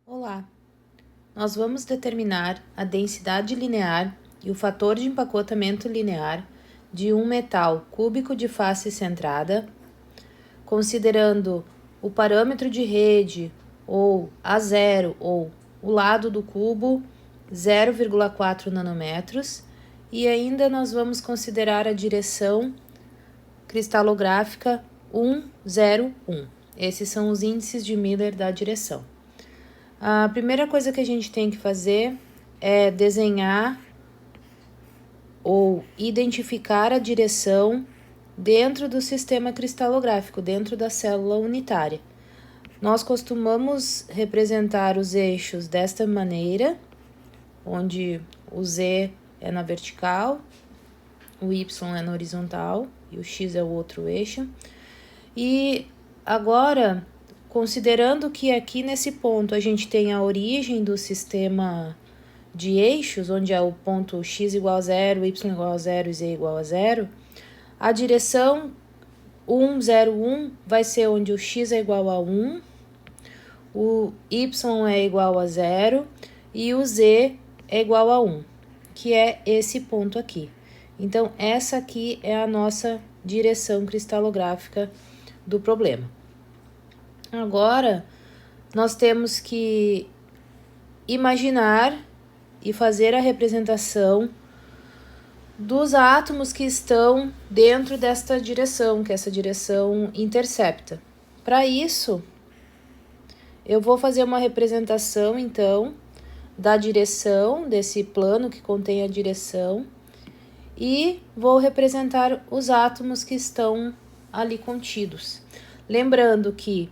Olá, nós vamos determinar a densidade linear e o fator de empacotamento linear de um metal cúbico de face centrada, considerando o parâmetro de rede ou A0 ou o lado do cubo 0,4 nanômetros, e ainda nós vamos considerar a direção cristalográfica 101. Esses são os índices de Miller da direção. A primeira coisa que a gente tem que fazer é desenhar ou identificar a direção dentro do sistema cristalográfico, dentro da célula unitária. Nós costumamos representar os eixos desta maneira, onde o Z é na vertical, o Y é na horizontal e o X é o outro eixo. E agora, considerando que aqui nesse ponto a gente tem a origem do sistema de eixos, onde é o ponto x igual a 0, y igual a 0 e z igual a 0, a direção 1, 0, 1 vai ser onde o x é igual a 1, o y é igual a 0 e o z é igual a 1, que é esse ponto aqui. Então, essa aqui é a nossa direção cristalográfica do problema. Agora, nós temos que imaginar e fazer a representação dos átomos que estão dentro desta direção, que essa direção intercepta. Para isso, eu vou fazer uma representação, então, da direção, desse plano que contém a direção, e vou representar os átomos que estão ali contidos. Lembrando que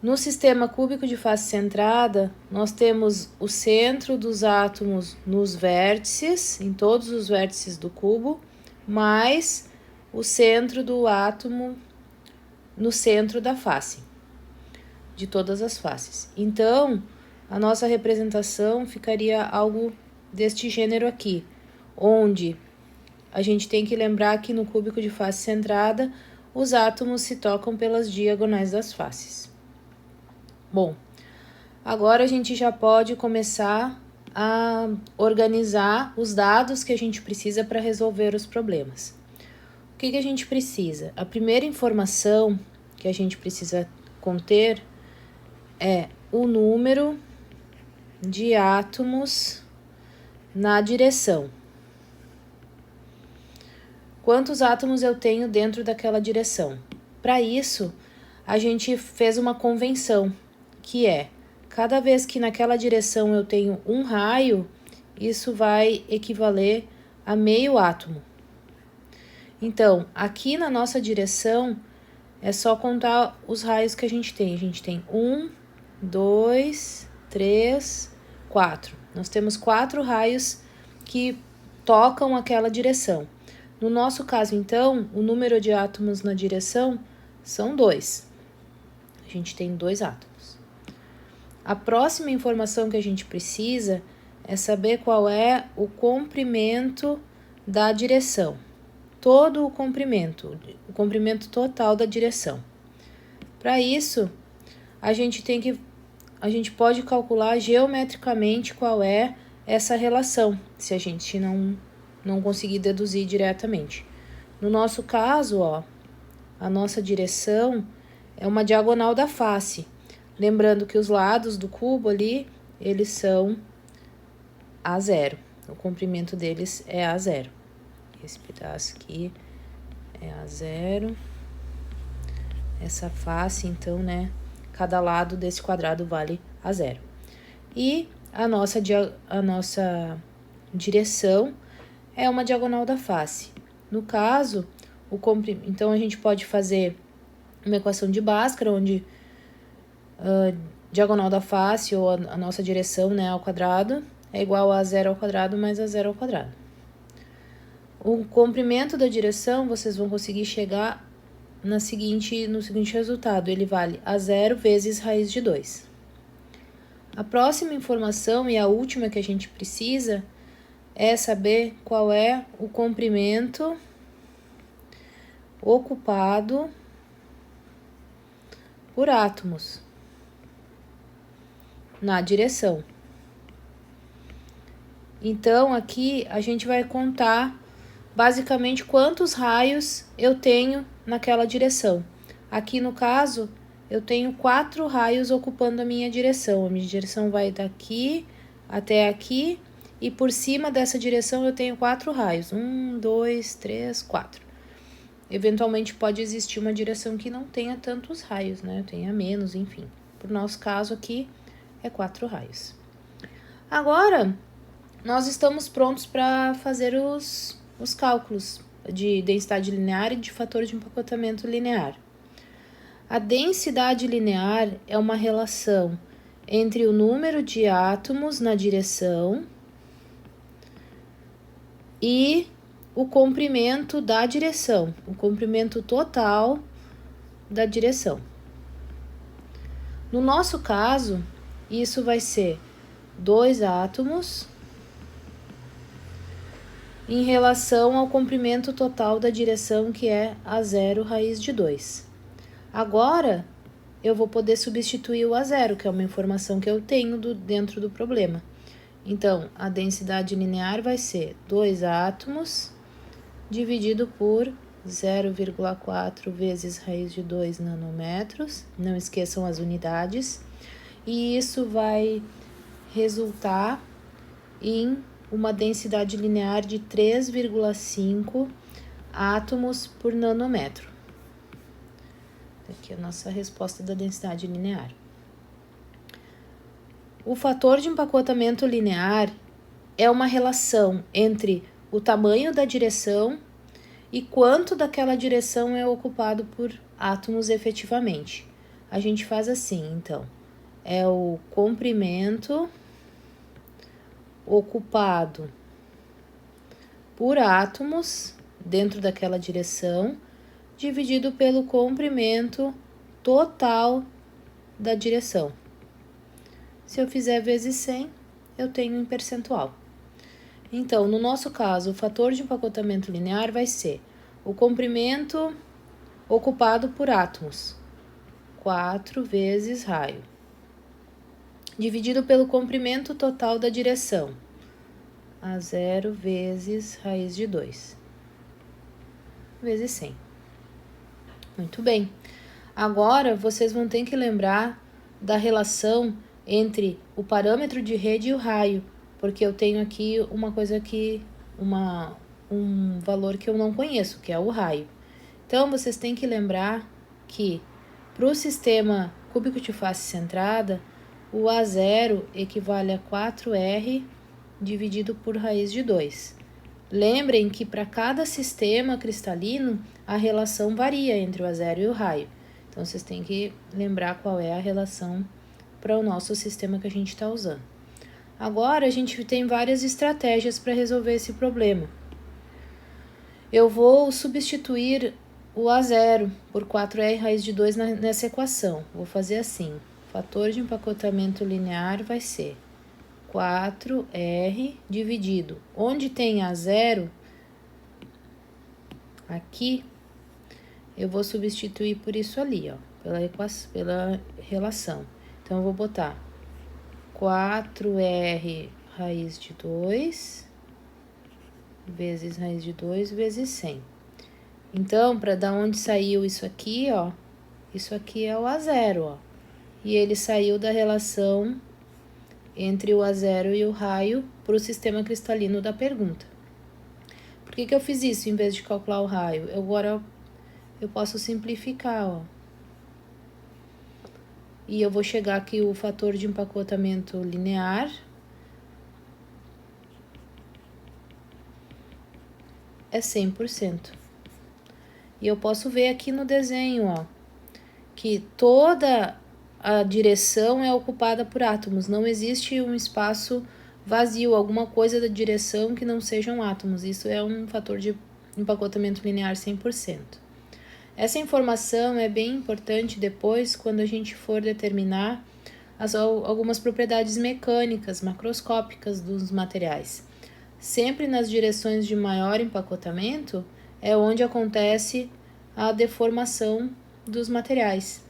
no sistema cúbico de face centrada, nós temos o centro dos átomos nos vértices, em todos os vértices do cubo, mais o centro do átomo no centro da face, de todas as faces. Então, a nossa representação ficaria algo deste gênero aqui, onde a gente tem que lembrar que no cúbico de face centrada, os átomos se tocam pelas diagonais das faces. Bom, agora a gente já pode começar a organizar os dados que a gente precisa para resolver os problemas. O que a gente precisa? A primeira informação que a gente precisa conter é o número de átomos na direção. Quantos átomos eu tenho dentro daquela direção? Para isso, a gente fez uma convenção, que é, cada vez que naquela direção eu tenho um raio, isso vai equivaler a meio átomo. Então, aqui na nossa direção, é só contar os raios que a gente tem. A gente tem 1, 2, 3, 4. Nós temos 4 raios que tocam aquela direção. No nosso caso, então, o número de átomos na direção são 2. A gente tem 2 átomos. A próxima informação que a gente precisa é saber qual é o comprimento da direção. Todo o comprimento total da direção. Para isso, a gente pode calcular geometricamente qual é essa relação, se a gente não conseguir deduzir diretamente. No nosso caso, ó, a nossa direção é uma diagonal da face. Lembrando que os lados do cubo ali, eles são A0. O comprimento deles é A0. Esse pedaço aqui é A0. Essa face, então, né? Cada lado desse quadrado vale A0. E a nossa direção é uma diagonal da face. No caso, então a gente pode fazer uma equação de Bhaskara, onde diagonal da face, ou a nossa direção, né, ao quadrado, é igual a 0 ao quadrado mais a 0 ao quadrado. O comprimento da direção, vocês vão conseguir chegar no seguinte resultado. Ele vale a 0 vezes raiz de 2. A próxima informação, e a última que a gente precisa, é saber qual é o comprimento ocupado por átomos. na direção. Então, aqui a gente vai contar basicamente quantos raios eu tenho naquela direção. Aqui no caso, eu tenho 4 raios ocupando a minha direção. A minha direção vai daqui até aqui e por cima dessa direção eu tenho 4 raios. 1, 2, 3, 4. Eventualmente pode existir uma direção que não tenha tantos raios, né? Tenha menos, enfim. Por nosso caso aqui é 4 raios. Agora, nós estamos prontos para fazer os cálculos de densidade linear e de fator de empacotamento linear. A densidade linear é uma relação entre o número de átomos na direção e o comprimento da direção, o comprimento total da direção. No nosso caso, isso vai ser 2 átomos em relação ao comprimento total da direção, que é A0 raiz de 2. Agora, eu vou poder substituir o A0, que é uma informação que eu tenho dentro do problema. Então, a densidade linear vai ser 2 átomos dividido por 0,4 vezes raiz de 2 nanômetros. Não esqueçam as unidades. E isso vai resultar em uma densidade linear de 3,5 átomos por nanômetro. Aqui é a nossa resposta da densidade linear. O fator de empacotamento linear é uma relação entre o tamanho da direção e quanto daquela direção é ocupado por átomos efetivamente. A gente faz assim, então, é o comprimento ocupado por átomos dentro daquela direção, dividido pelo comprimento total da direção. Se eu fizer vezes 100, eu tenho em percentual. Então, no nosso caso, o fator de empacotamento linear vai ser o comprimento ocupado por átomos, 4 vezes raio, dividido pelo comprimento total da direção, A0 vezes raiz de 2, vezes 100. Muito bem. Agora, vocês vão ter que lembrar da relação entre o parâmetro de rede e o raio, porque eu tenho aqui uma coisa que, um valor que eu não conheço, que é o raio. Então, vocês têm que lembrar que para o sistema cúbico de face centrada, o A0 equivale a 4R dividido por raiz de 2. Lembrem que para cada sistema cristalino, a relação varia entre o A0 e o raio. Então, vocês têm que lembrar qual é a relação para o nosso sistema que a gente está usando. Agora, a gente tem várias estratégias para resolver esse problema. Eu vou substituir o A0 por 4R raiz de 2 nessa equação. Vou fazer assim, o fator de empacotamento linear vai ser 4R dividido. Onde tem A0, aqui, eu vou substituir por isso ali, ó, pela relação. Então, eu vou botar 4R raiz de 2 vezes raiz de 2 vezes 100. Então, para dar onde saiu isso aqui, ó, isso aqui é o A0, ó. E ele saiu da relação entre o A0 e o raio para o sistema cristalino da pergunta. Por que eu fiz isso em vez de calcular o raio? Agora eu posso simplificar, ó. E eu vou chegar aqui o fator de empacotamento linear é 100%. E eu posso ver aqui no desenho, ó, que toda a direção é ocupada por átomos. Não existe um espaço vazio, alguma coisa da direção que não sejam átomos. Isso é um fator de empacotamento linear 100%. Essa informação é bem importante depois, quando a gente for determinar algumas propriedades mecânicas, macroscópicas dos materiais. Sempre nas direções de maior empacotamento é onde acontece a deformação dos materiais.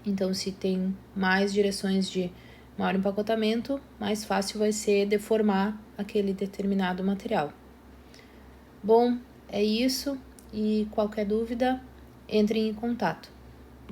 Então, se tem mais direções de Maior empacotamento, mais fácil vai ser deformar aquele determinado material. Bom, é isso, e qualquer dúvida, entrem em contato.